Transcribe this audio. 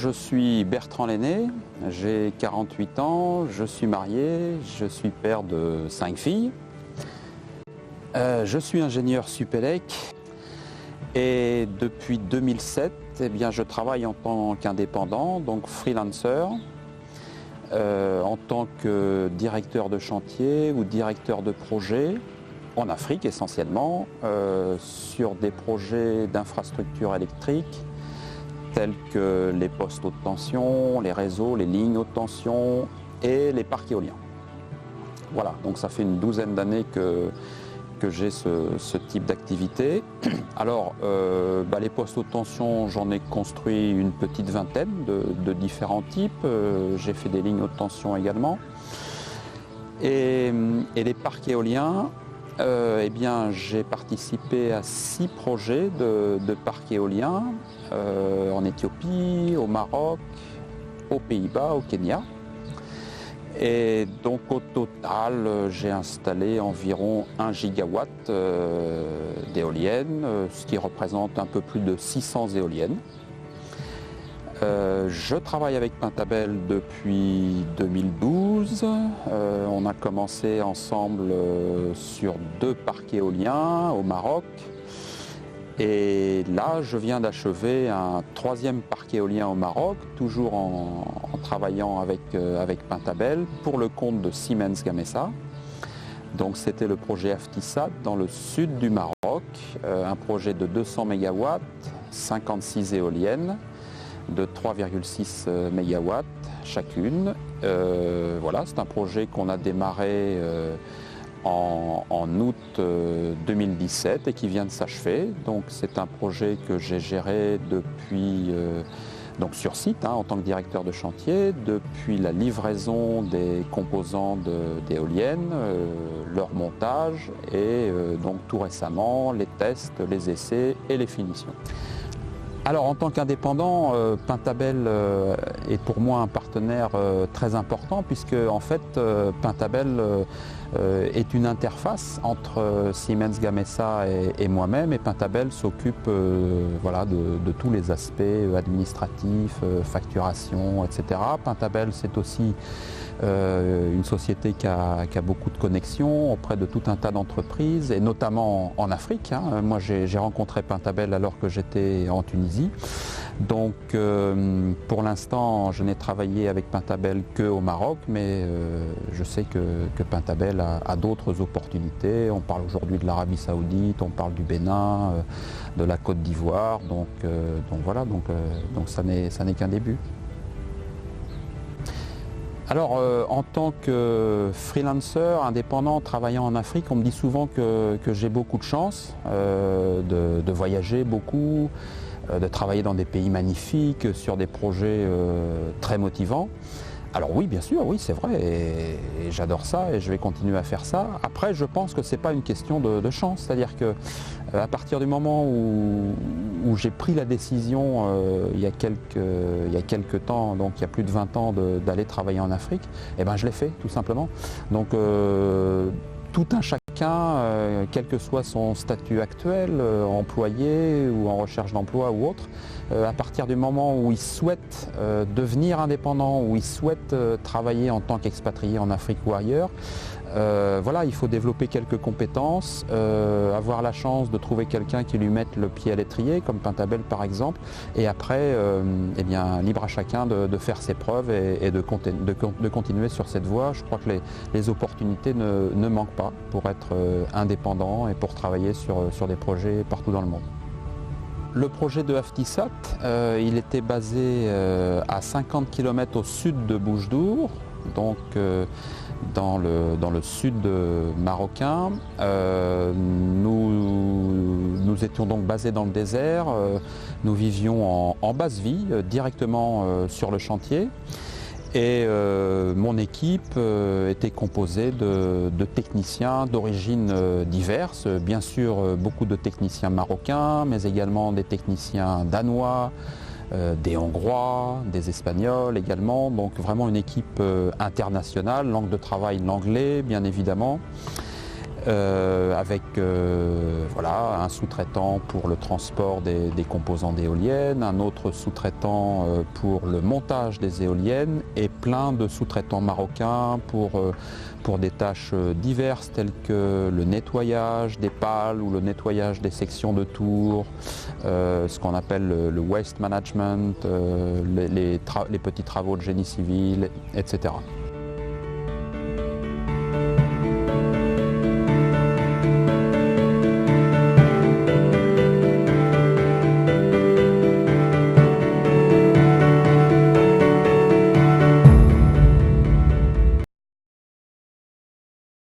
je suis Bertrand Lenné, j'ai 48 ans, je suis marié, je suis père de 5 filles. Je suis ingénieur Supélec et depuis 2007, je travaille en tant qu'indépendant, donc freelancer, en tant que directeur de chantier ou directeur de projet, en Afrique essentiellement, sur des projets d'infrastructures électriques, tels que les postes haute tension, les réseaux, les lignes haute tension et les parcs éoliens. Voilà, donc ça fait une douzaine d'années que j'ai ce type d'activité. Alors, les postes haute tension, j'en ai construit une petite vingtaine de différents types. J'ai fait des lignes haute tension également. Et les parcs éoliens, j'ai participé à 6 projets de parcs éoliens en Éthiopie, au Maroc, aux Pays-Bas, au Kenya. Et donc au total, j'ai installé environ 1 gigawatt d'éoliennes, ce qui représente un peu plus de 600 éoliennes. Je travaille avec Pentabel depuis 2012. On a commencé ensemble sur 2 parcs éoliens au Maroc. Et là, je viens d'achever un 3e parc éolien au Maroc, toujours en travaillant avec Pentabel pour le compte de Siemens Gamesa. Donc c'était le projet Aftisat dans le sud du Maroc, un projet de 200 MW, 56 éoliennes de 3,6 MW chacune. Voilà, c'est un projet qu'on a démarré en août 2017 et qui vient de s'achever. Donc c'est un projet que j'ai géré depuis donc sur site en tant que directeur de chantier, depuis la livraison des composants d'éoliennes, leur montage et donc tout récemment les tests, les essais et les finitions. Alors en tant qu'indépendant, Pentabel est pour moi un partenaire très important puisque en fait Pentabel est une interface entre Siemens Gamesa et moi-même, et Pentabel s'occupe de tous les aspects administratifs, facturation, etc. Pentabel c'est aussi une société qui a beaucoup de connexions auprès de tout un tas d'entreprises et notamment en Afrique. Moi j'ai rencontré Pentabel alors que j'étais en Tunisie. Donc pour l'instant je n'ai travaillé avec Pentabel qu'au Maroc, mais je sais que Pentabel a d'autres opportunités. On parle aujourd'hui de l'Arabie Saoudite, on parle du Bénin, de la Côte d'Ivoire, donc ça n'est qu'un début. Alors en tant que freelancer indépendant travaillant en Afrique, on me dit souvent que j'ai beaucoup de chance de voyager beaucoup, de travailler dans des pays magnifiques, sur des projets très motivants. Alors oui, bien sûr, oui, c'est vrai, et j'adore ça et je vais continuer à faire ça. Après, je pense que ce n'est pas une question de chance, c'est-à-dire que à partir du moment où j'ai pris la décision il y a quelques temps, donc il y a plus de 20 ans, d'aller travailler en Afrique, je l'ai fait tout simplement. Donc tout un chacun, quel que soit son statut actuel, employé ou en recherche d'emploi ou autre, à partir du moment où il souhaite devenir indépendant, où il souhaite travailler en tant qu'expatrié en Afrique ou ailleurs, il faut développer quelques compétences, avoir la chance de trouver quelqu'un qui lui mette le pied à l'étrier, comme Pentabel par exemple, et après, libre à chacun de faire ses preuves et de continuer sur cette voie. Je crois que les opportunités ne manquent pas pour être indépendant et pour travailler sur des projets partout dans le monde. Le projet de Aftisat, il était basé à 50 km au sud de Boujdour, donc dans le sud marocain. Nous étions donc basés dans le désert, nous vivions en basse vie, directement sur le chantier. Et mon équipe était composée de techniciens d'origines diverses, bien sûr beaucoup de techniciens marocains, mais également des techniciens danois, des Hongrois, des Espagnols également, donc vraiment une équipe internationale, langue de travail l'anglais bien évidemment, avec un sous-traitant pour le transport des composants d'éoliennes, un autre sous-traitant pour le montage des éoliennes et plein de sous-traitants marocains pour des tâches diverses telles que le nettoyage des pales ou le nettoyage des sections de tours, ce qu'on appelle le waste management, les petits travaux de génie civil, etc.